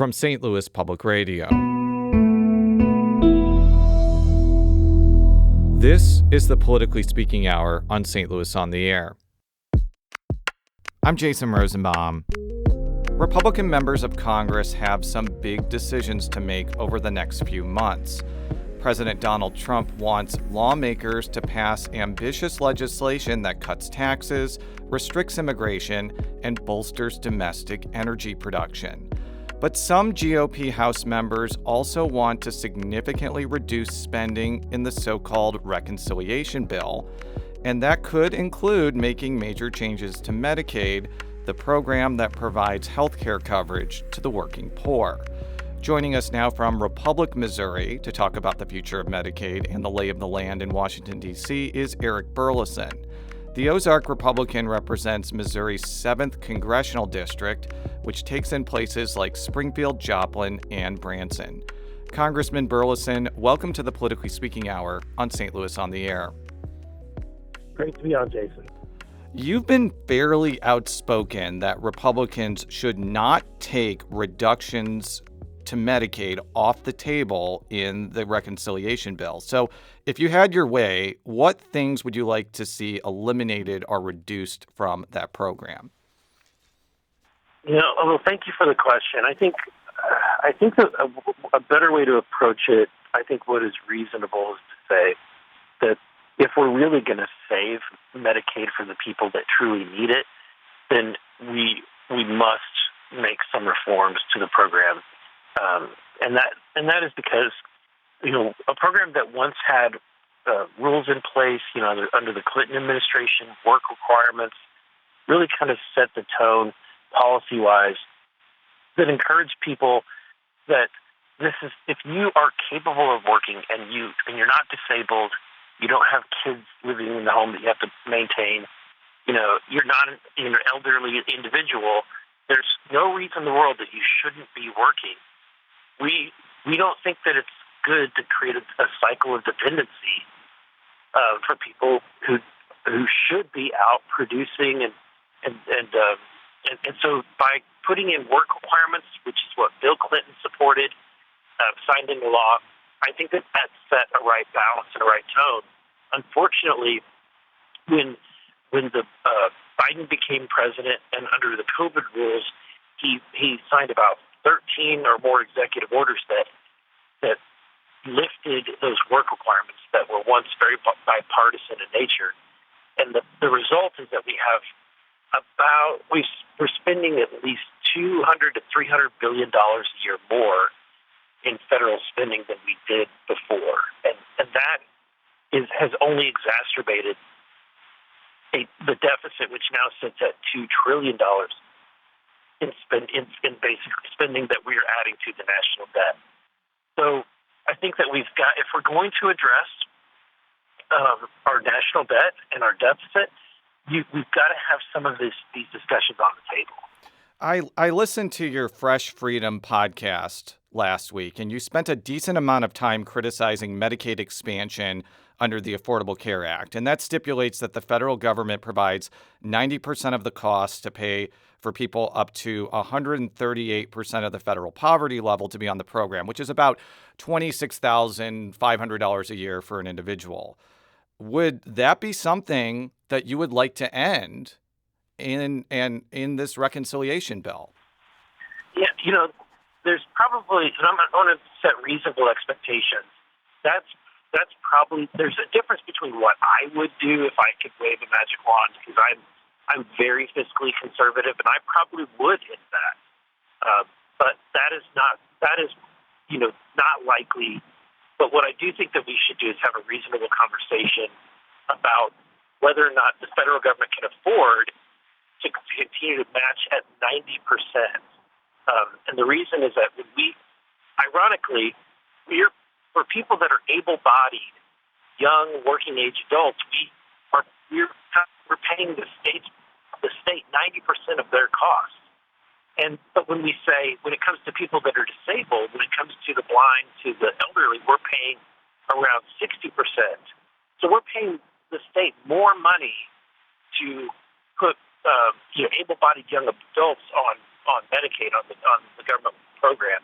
from St. Louis Public Radio. This is the Politically Speaking Hour on St. Louis on the Air. I'm Jason Rosenbaum. Republican members of Congress have some big decisions to make over the next few months. President Donald Trump wants lawmakers to pass ambitious legislation that cuts taxes, restricts immigration, and bolsters domestic energy production. But some GOP House members also want to significantly reduce spending in the so-called reconciliation bill, and that could include making major changes to Medicaid, the program that provides health care coverage to the working poor. Joining us now from Republic, Missouri, to talk about the future of Medicaid and the lay of the land in Washington, D.C., is Eric Burlison. The Ozark Republican represents Missouri's 7th congressional district, which takes in places like Springfield, Joplin, and Branson. Congressman Burlison, welcome to the Politically Speaking Hour on St. Louis on the Air. Great to be on, Jason. You've been fairly outspoken that Republicans should not take reductions to Medicaid off the table in the reconciliation bill. So if you had your way, what things would you like to see eliminated or reduced from that program? Well, thank you for the question. I think that a better way to approach it, I think what is reasonable is to say that if we're really going to save Medicaid for the people that truly need it, then we must make some reforms to the program. And that is because, a program that once had rules in place, under the Clinton administration, work requirements, really kind of set the tone policy-wise that encouraged people that if you are capable of working and you're not disabled, you don't have kids living in the home that you have to maintain, you're not an elderly individual, there's no reason in the world that you shouldn't be working. We don't think that it's good to create a cycle of dependency for people who should be out producing and so by putting in work requirements, which is what Bill Clinton supported, signed into law, I think that set a right balance and a right tone. Unfortunately, when the Biden became president and under the COVID rules, he signed about 13 or more executive orders that lifted those work requirements that were once very bipartisan in nature. And the result is that we're spending at least $200 to $300 billion a year more in federal spending than we did before. And that has only exacerbated the deficit, which now sits at $2 trillion in basic spending that we are adding to the national debt. So I think that if we're going to address our national debt and our deficit, we've got to have some of these discussions on the table. I listened to your Fresh Freedom podcast last week, and you spent a decent amount of time criticizing Medicaid expansion under the Affordable Care Act. And that stipulates that the federal government provides 90% of the cost to pay for people up to 138% of the federal poverty level to be on the program, which is about $26,500 a year for an individual. Would that be something that you would like to end in this reconciliation bill? Yeah, there's probably, and I want to set reasonable expectations. That's probably, there's a difference between what I would do if I could wave a magic wand, because I'm very fiscally conservative, and I probably would hit that. But that is not likely. But what I do think that we should do is have a reasonable conversation about whether or not the federal government can afford to continue to match at 90%. And the reason is that ironically, for people that are able-bodied, young, working-age adults, we're paying the state 90% of their costs. But when it comes to people that are disabled, when it comes to the blind, to the elderly, we're paying around 60%. So we're paying the state more money to put able-bodied young adults on Medicaid, on the government program,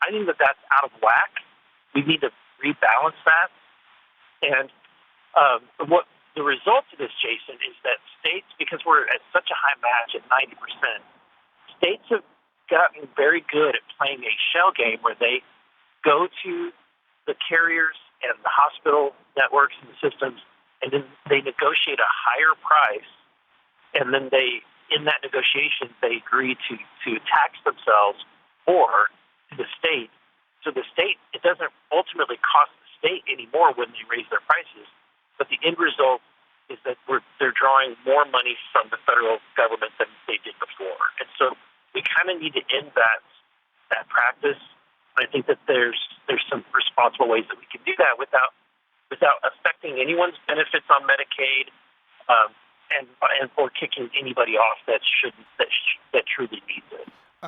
I think that that's out of whack. We need to rebalance that. And what the result of this, Jason, is that states, because we're at such a high match at 90%, states have gotten very good at playing a shell game where they go to the carriers and the hospital networks and systems, and then they negotiate a higher price, and then in that negotiation, they agree to tax themselves or to the state. So the state, it doesn't ultimately cost the state anymore when they raise their prices, but the end result is that they're drawing more money from the federal government than they did before. And so we kind of need to end that practice. I think that there's some responsible ways that we can do that without affecting anyone's benefits on Medicaid, and or kicking anybody off that truly needs it.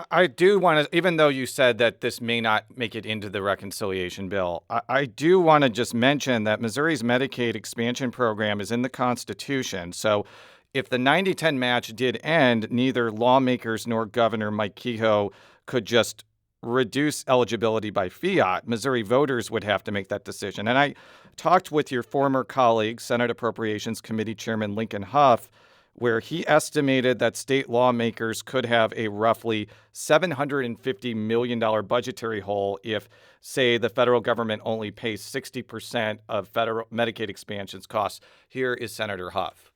I do want to, even though you said that this may not make it into the reconciliation bill, I do want to just mention that Missouri's Medicaid expansion program is in the Constitution. So if the 90-10 match did end, neither lawmakers nor Governor Mike Kehoe could just reduce eligibility by fiat. Missouri voters would have to make that decision. And I talked with your former colleague, Senate Appropriations Committee Chairman Lincoln Huff, where he estimated that state lawmakers could have a roughly $750 million budgetary hole if, say, the federal government only pays 60% of federal Medicaid expansion's costs. Here is Senator Huff.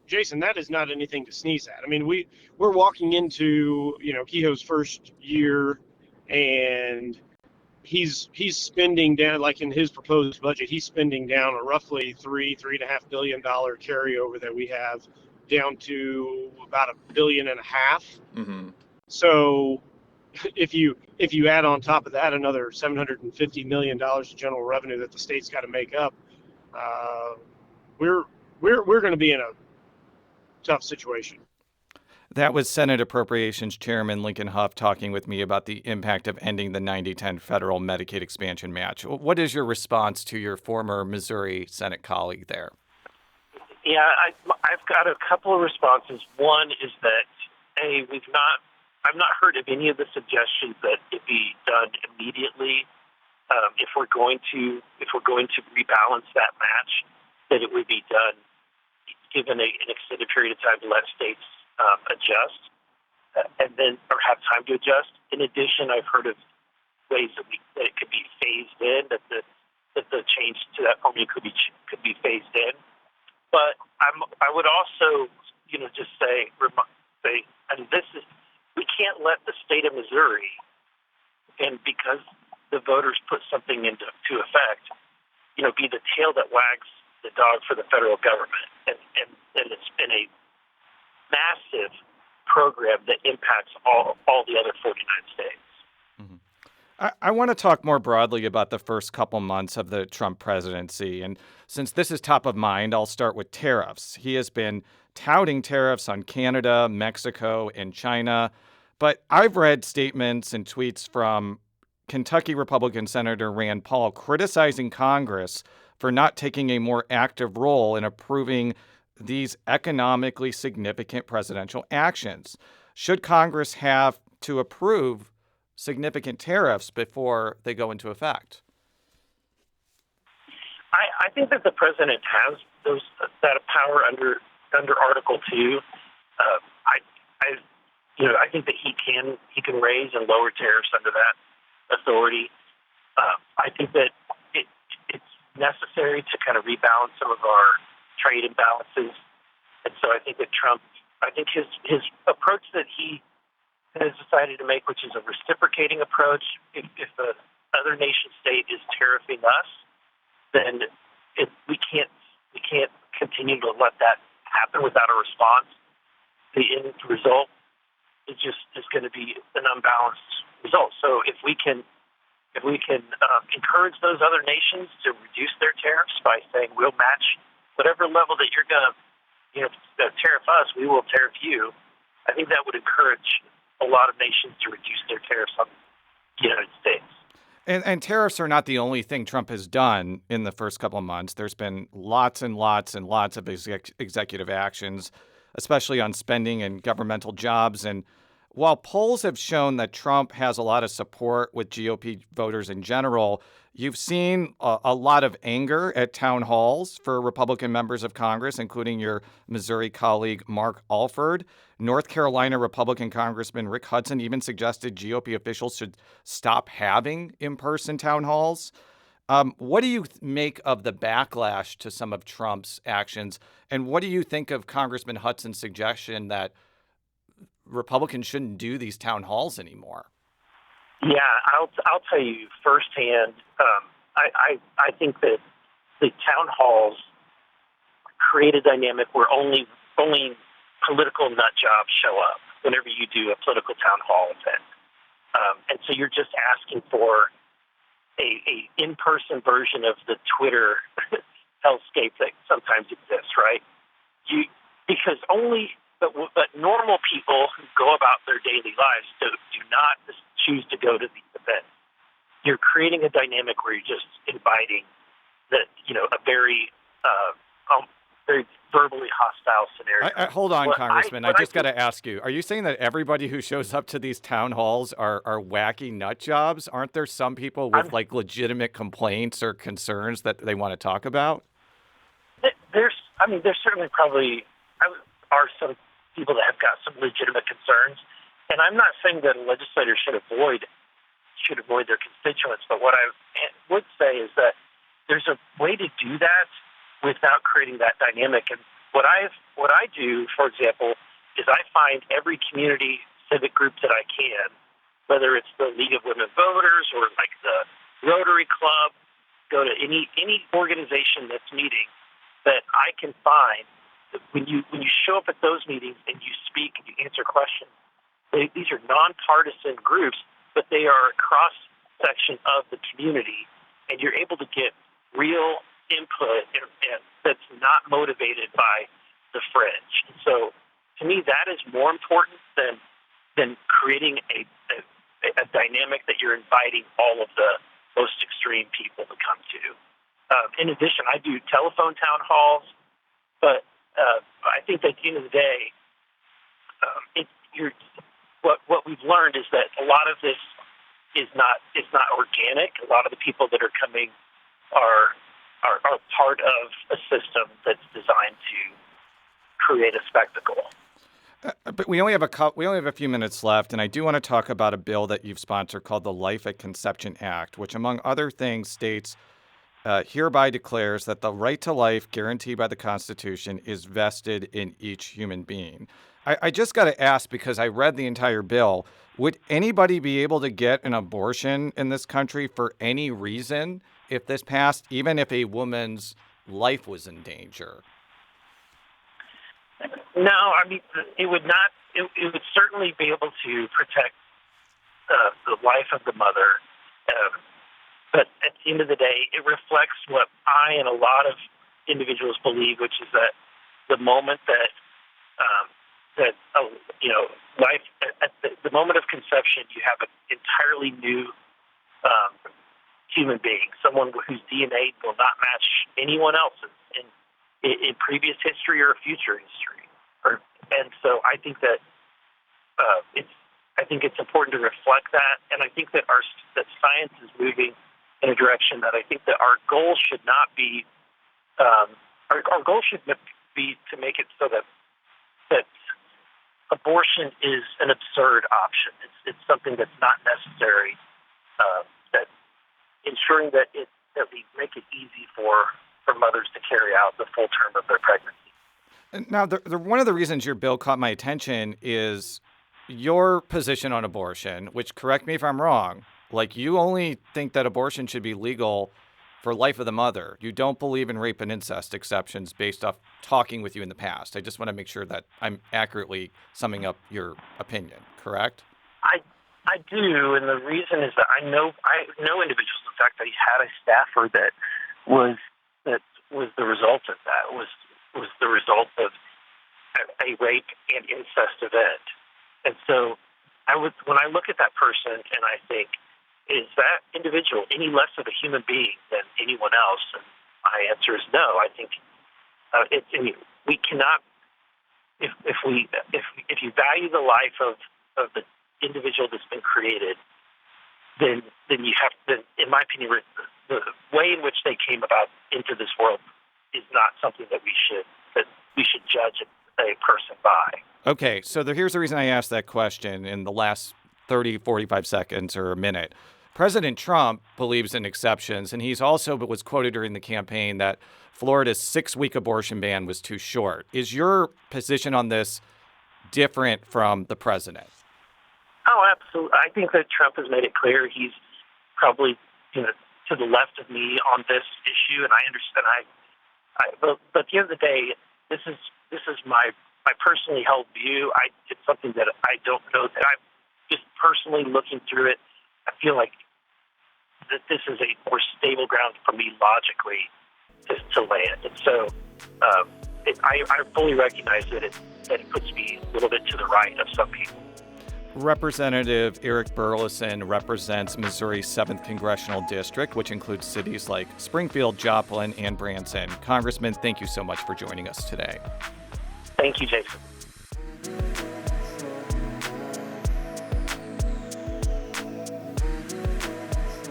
Jason, that is not anything to sneeze at. I mean, we're walking into, Kehoe's first year, and he's spending down, like in his proposed budget, he's spending down a roughly $3.5 billion carryover that we have down to about $1.5 billion. Mm-hmm. So if you add on top of that another $750 million of general revenue that the state's got to make up, we're going to be in a tough situation. That was Senate Appropriations Chairman Lincoln Huff talking with me about the impact of ending the 90-10 federal Medicaid expansion match. What is your response to your former Missouri Senate colleague there? Yeah, I've got a couple of responses. One is that I've not heard of any of the suggestions that it be done immediately. If we're going to rebalance that match, that it would be done given an extended period of time to let states adjust, and then or have time to adjust. In addition, I've heard of ways that it could be phased in, that the change to that formula could be phased in. But I would also, just say, and we can't let the state of Missouri, and because the voters put something into effect, be the tail that wags the dog for the federal government, and it's been a massive program that impacts all the other 49 states. Mm-hmm. I want to talk more broadly about the first couple months of the Trump presidency. And since this is top of mind, I'll start with tariffs. He has been touting tariffs on Canada, Mexico, and China. But I've read statements and tweets from Kentucky Republican Senator Rand Paul criticizing Congress for not taking a more active role in approving these economically significant presidential actions. Should Congress have to approve significant tariffs before they go into effect? I think that the president has that power under Article 2. I think that he can raise and lower tariffs under that authority. I think that it's necessary to kind of rebalance some of our trade imbalances, and so I think that his approach that he has decided to make, which is a reciprocating approach. If the other nation state is tariffing us, then we can't continue to let that happen without a response. The end result is going to be an unbalanced result. So if we can encourage those other nations to reduce their tariffs by saying we'll match whatever level that you're going to tariff us, we will tariff you. I think that would encourage a lot of nations to reduce their tariffs on the United States. And tariffs are not the only thing Trump has done in the first couple of months. There's been lots and lots and lots of executive actions, especially on spending and governmental jobs. And while polls have shown that Trump has a lot of support with GOP voters in general, you've seen a lot of anger at town halls for Republican members of Congress, including your Missouri colleague Mark Alford. North Carolina Republican Congressman Rick Hudson even suggested GOP officials should stop having in-person town halls. What do you make of the backlash to some of Trump's actions? And what do you think of Congressman Hudson's suggestion that Republicans shouldn't do these town halls anymore? Yeah, I'll tell you firsthand. I think that the town halls create a dynamic where only political nut jobs show up whenever you do a political town hall event, and so you're just asking for a in-person version of the Twitter hellscape that sometimes exists, right? Because only but normal people who go about their daily lives do not choose to go to these events. You're creating a dynamic where you're just inviting a very very verbally hostile scenario. Hold on, Congressman. I just got to ask you, are you saying that everybody who shows up to these town halls are wacky nut jobs? Aren't there some people with legitimate complaints or concerns that they want to talk about? There's certainly probably are some people that have got some legitimate concerns, and I'm not saying that a legislator should avoid their constituents. But what I would say is that there's a way to do that without creating that dynamic. And what I do, for example, is I find every community civic group that I can, whether it's the League of Women Voters or like the Rotary Club, go to any organization that's meeting that I can find. When you show up at those meetings and you speak and you answer questions, these are nonpartisan groups, but they are a cross section of the community, and you're able to get real input and that's not motivated by the fringe. And so, to me, that is more important than creating a dynamic that you're inviting all of the most extreme people to come to. In addition, I do telephone town halls, but I think that at the end of the day, what we've learned is that a lot of this is not organic. A lot of the people that are coming are part of a system that's designed to create a spectacle. But we only have a few minutes left, and I do want to talk about a bill that you've sponsored called the Life at Conception Act, which, among other things, states hereby declares that the right to life guaranteed by the Constitution is vested in each human being. I just got to ask, because I read the entire bill, would anybody be able to get an abortion in this country for any reason if this passed, even if a woman's life was in danger? No, I mean, it would not. It would certainly be able to protect the life of the mother. But at the end of the day, it reflects what I and a lot of individuals believe, which is that the moment that life at the moment of conception, you have an entirely new human being, someone whose DNA will not match anyone else's in previous history or future history. And so I think that it's important to reflect that, and I think that that science is moving in a direction that I think that our goal should not be. Our goal should be to make it so that abortion is an absurd option. It's something that's not necessary. That ensuring that we make it easy for mothers to carry out the full term of their pregnancy. Now, one of the reasons your bill caught my attention is your position on abortion, which, correct me if I'm wrong, like you only think that abortion should be legal for life of the mother. You don't believe in rape and incest exceptions based off talking with you in the past. I just want to make sure that I'm accurately summing up your opinion, correct? I do, and the reason is that I know individuals. In fact, I had a staffer that was the result of that. Was the result of a rape and incest event. And so when I look at that person and I think, is that individual any less of a human being than anyone else? And my answer is no. I think we cannot. If you value the life of of the individual that's been created, then you have to, in my opinion, the way in which they came about into this world is not something that we should judge a person by. Okay, so here's the reason I asked that question in the last 30, 45 seconds or a minute. President Trump believes in exceptions, and he's also was quoted during the campaign that Florida's 6-week abortion ban was too short. Is your position on this different from the president? Oh, absolutely. I think that Trump has made it clear he's probably to the left of me on this issue, and I understand. But at the end of the day, this is my personally held view. It's something that I don't know that I'm just personally looking through it. I feel like that this is a more stable ground for me logically to land. And so I fully recognize that it puts me a little bit to the right of some people. Representative Eric Burlison represents Missouri's 7th Congressional District, which includes cities like Springfield, Joplin, and Branson. Congressman, thank you so much for joining us today. Thank you, Jason.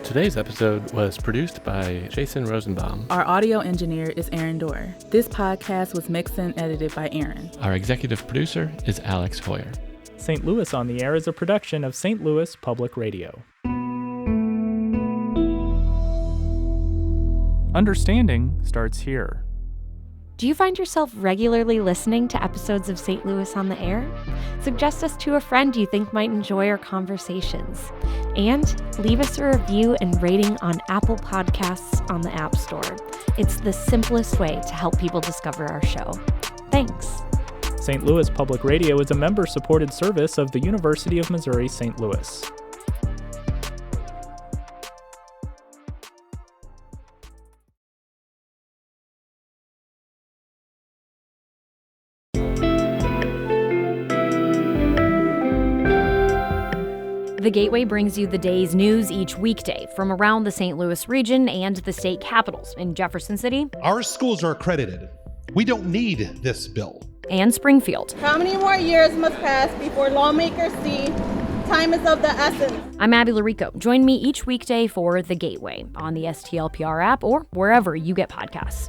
Today's episode was produced by Jason Rosenbaum. Our audio engineer is Aaron Dorr. This podcast was mixed and edited by Aaron. Our executive producer is Alex Hoyer. St. Louis on the Air is a production of St. Louis Public Radio. Understanding starts here. Do you find yourself regularly listening to episodes of St. Louis on the Air? Suggest us to a friend you think might enjoy our conversations. And leave us a review and rating on Apple Podcasts on the App Store. It's the simplest way to help people discover our show. Thanks. St. Louis Public Radio is a member-supported service of the University of Missouri St. Louis. The Gateway brings you the day's news each weekday from around the St. Louis region and the state capitals in Jefferson City. Our schools are accredited. We don't need this bill. And Springfield. How many more years must pass before lawmakers see time is of the essence? I'm Abby Larico. Join me each weekday for The Gateway on the STLPR app or wherever you get podcasts.